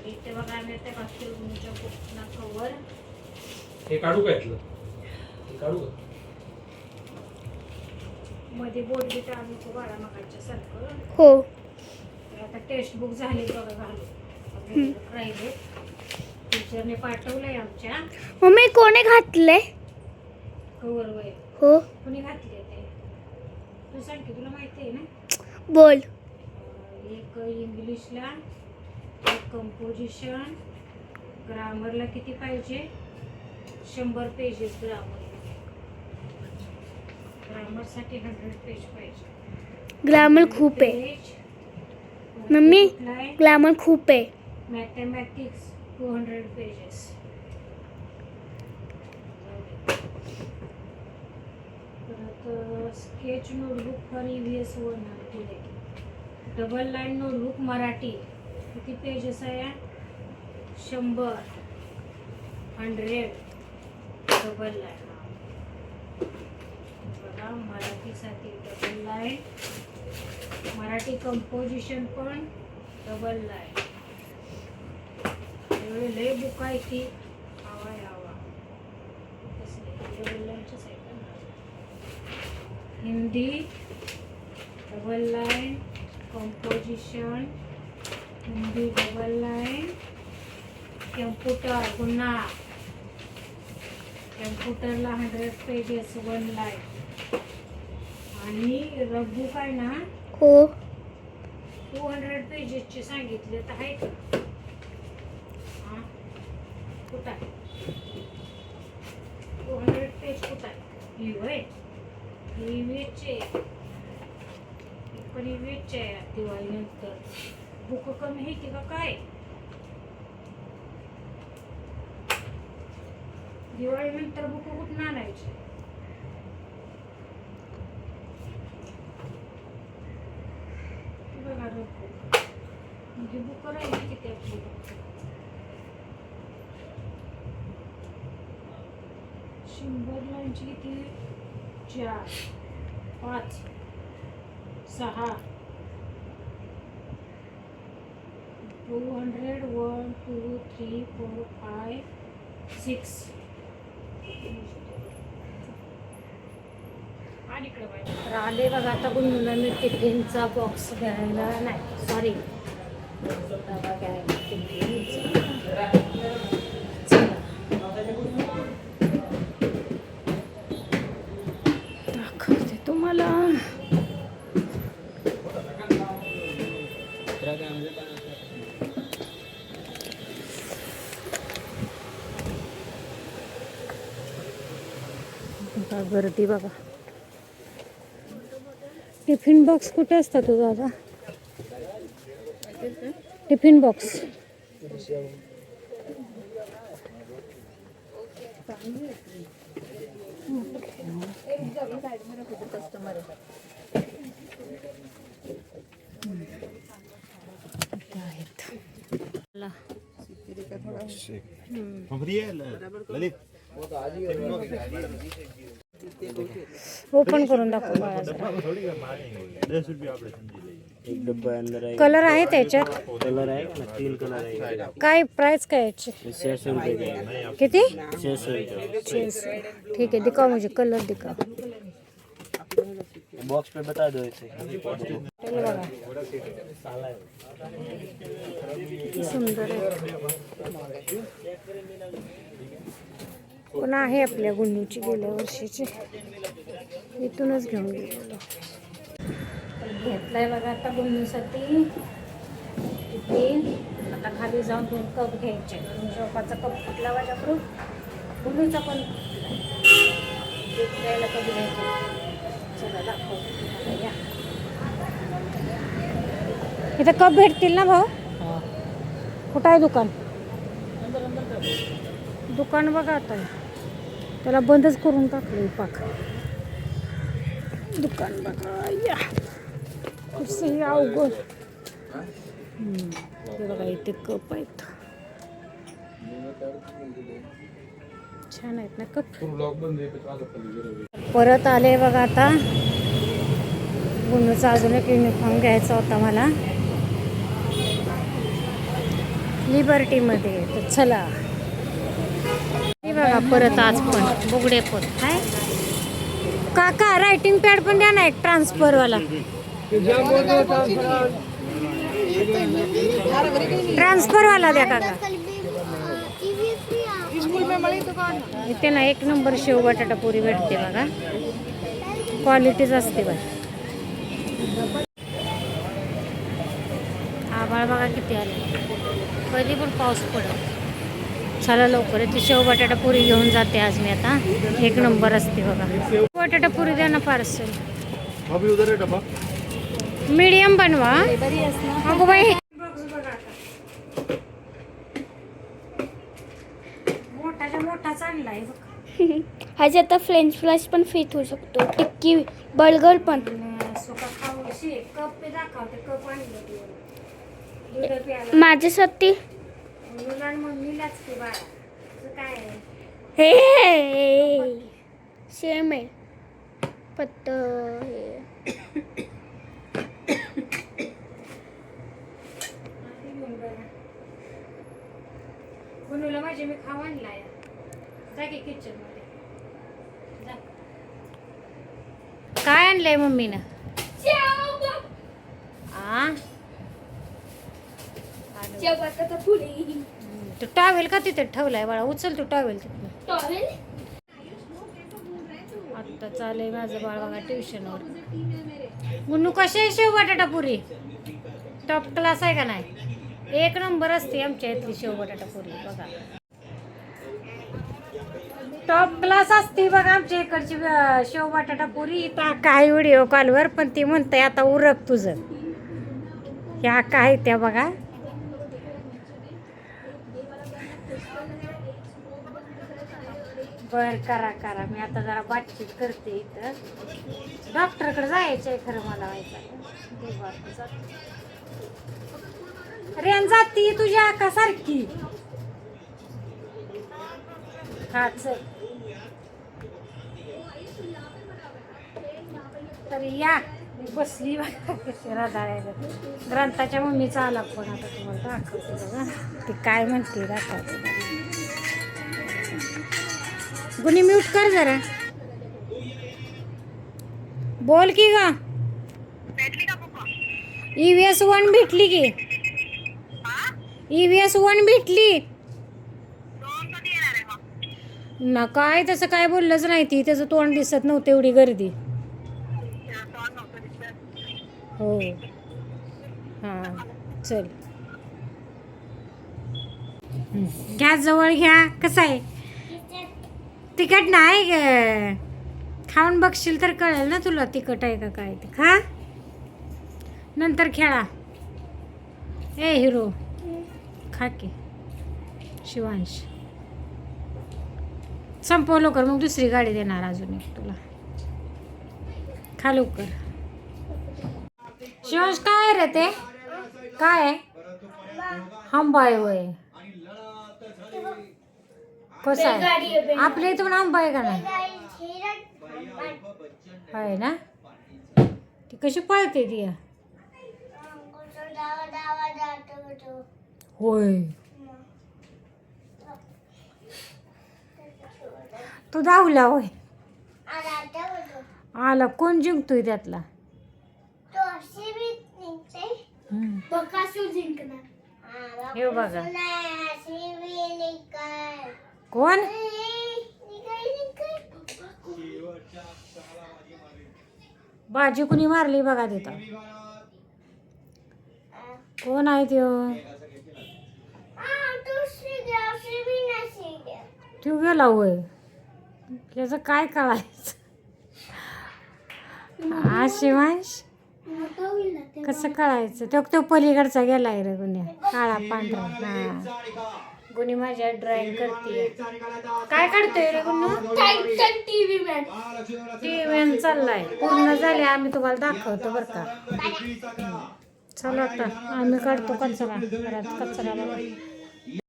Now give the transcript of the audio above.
इथे बघा आम्ही त्या बास्केट गुणीच्या कोकणा कवर हे काढू का यातलं? हे काढू का? मध्ये बोर्ड बिट आम्ही तो बाळा मकाच्या सारखं. हो. तर आता टेक्स्ट बुक झाली बघा घालून राहिले. टीचरने पाठवलंय आमच्या मम्मी कोणी घातले? कवर वय हो. कोणी घातले ते तू सांग की तुला माहिती आहे ना. बोल. एक इंग्लिशला, एक कंपोजिशन, ग्रामरला किती पाहिजे? 100 पेजेस ग्रामरसाठी 100 पेज पाहिजे. ग्रामर खूप आहे मम्मी. ग्रामर खूप आहे. Mathematics 200 pages. परत स्केच नोटबुक फॉर EVS 1 दिले. डबल लाईन नोटबुक मराठी किती पेजेस आहे? 100 डबल लाईन. बघा मराठीसाठी डबल लाईन, मराठी कंपोजिशन पण डबल लाईन. एवढे लय बुक आहे ती. हवा डबल लाईनचीच आहे का? Hindi double line, composition Hindi double line, computer पुन्हा कम्प्युटरला 100 पेजेस 1 लाईन. आणि रफ बुक आहे ना हो. 200 पेजेसचे सांगितले तर आहे का? हां कुठं आहे 200 पेज? कुठं आहे? ही होय EVSचे पण EVSचे आहे. दिवाळीनंतर बुक कमी आहे की का काय? दिवाळीनंतर बुक कुठून आणायचे? बघा म्हणजे बुक राहिली किती आपली? 100 लाईनची किती? 4 5 6 200 1 2 3 4 5 6. आले बघा आता गुणगुणला मी टिफिनचा बॉक्स घ्यायला. नाही सॉरी डबा घ्यायला टिफिनचा. दाखवते तुम्हाला. गर्दी बघा. टिफिन बॉक्स कुठे असतात तो दादा? टिफिन बॉक्स ओपन करून दाखव. एक डब्बा अंदर आहे. कलर आहे त्याच्यात? कलर आहे ना, 3 कलर आहे. काय प्राइस काय याची? 600 रुपये का आहे. किती? 600 रुपये. 600. ठीक है दिखाओ मुझे कलर दिखाओ. बॉक्स पे बता दो इसे. सुंदर आहे. पण आहे आपल्या गुन्नूची गेल्या वर्षीची. इथूनच घेऊन गेलेलो. घेतलाय बघा आता गुन्नूसाठी टिफिन. आता खाली जाऊन 2 कप घ्यायचे. शोपाचा कप कुठला माझ्याकडून? गुन्नूचा पण द्यायला कधी घ्यायचे. चला दाखव. इथं कप भेटतील ना भाऊ? कुठं आहे दुकान? दुकान बघा आता त्याला बंदच करून टाकलं पाक. दुकान बघा या कसंही अवघड. हे बघा इथे कप आहेत. छान आहेत ना कप. परत आले बघा आता. गुन्नूचा अजून एक युनिफॉर्म घ्यायचा होता मला. लिबर्टीमध्ये. तर चला हे बघा परत आज पण बुगडे पण काय काका रायटिंग पॅड पण द्या ना एक ट्रान्सफरवाला. ट्रान्सफरवाला द्या काका. इथे ना एक नंबर शेव बटाटा पुरी भेटते बघा. क्वालिटीच असते बघा. आभाळ बघा किती आले. कधी पण पाऊस पडत. चला लवकर ती शेव बटाटा पुरी घेऊन जाते आज मी आता. एक नंबर असते बघा. बटाटा पुरी द्या ना पार्सल. मीडियम बनवा. अगो बाई मोठाच्या मोठाच आणलाय बघ. ह्याच्यात आता फ्रेंच फ्राईज पण फिट होऊ शकतो. टिक्की बर्गर पण. सुका खाऊ कप पे दाखवते. कप आणलं दूध प्यायला. माझ्यासाठी मम्मीलाच की बाळा काय हे सेम आहे फक्त हे बनवलं माझे मी खाऊ आणलाय. जा की किचन मध्ये जा. काय आणलंय मम्मीनं? तू टॉवेल का तिथे ठेवलाय बाळा? उचल तू टॉवेल तिथं. आत्ता चाललंय माझं बाळ बघा ट्युशनवर. गुन्नू कशी आहे शेव बटाटा पुरी? टॉप क्लास आहे का नाही? एक नंबर असते आमच्या इथली शेव बटाटा पुरी बघा. टॉप क्लास असते बघा आमच्या इकडची शेव बटाटा पुरी. इथं काय व्हिडिओ कॉलवर पण ती म्हणते आता उरक तुझं. ह्या काय त्या बघा. बर करा करा. मी आता जरा बातचीत करते. इथं डॉक्टरकडे जायचं आहे खरं मला व्हायचं. रेन जाती तुझ्या आका सारखी. हा चल तर या. मी बसली राधाळ्याला. ग्रंथाच्या मम्मीचा आला पण आता तुम्हाला दाखवते बघा. ती काय म्हणते दाखवते. गुन्हे म्यूट कर जरा. बोल की ग. EVS 1 भेटली की. EVS 1 भेटली ना. काय तसं काय बोललंच नाही. ती त्याचं तोंड दिसत नव्हतं एवढी गर्दी. हो हां चल घ्या जवळ घ्या. कसं आहे? तिखट नाही ग. खाऊन बघशील तर कळेल ना तुला तिखट आहे का काय ते. खा नंतर खेळा. ए हिरो खा की. शिवांश संपव लवकर मग दुसरी गाडी देणार अजून एक तुला. खा लवकर. शिवांश काय रे ते? काय आहे? आंबा आहे होय. कसं आहे? आपल्या इथं पण आंबा आहे का नाही? आहे ना. ती कशी पळते ती? होय तू धावला होय. आला कोण जिंकतोय त्यातला? हे बघा कोण बाजी कुणी मारली बघा तिथं. कोण आहे त्यो? तू गेला होय. त्याचं काय कळायचं? हा शिवांश कसं कळायचं? तो पलीकडचा गेलाय रे गुन्हे. काळा पांढरा. हा गुन्हे माझ्या ड्रॉइंग करते. काय काढतोय रे गुन्हा? टीव्ही मॅन चाललाय. पूर्ण झाले आम्ही तुम्हाला दाखवतो बरं का. चला आता आम्ही काढतो कचरा. घरात कचरा बघा.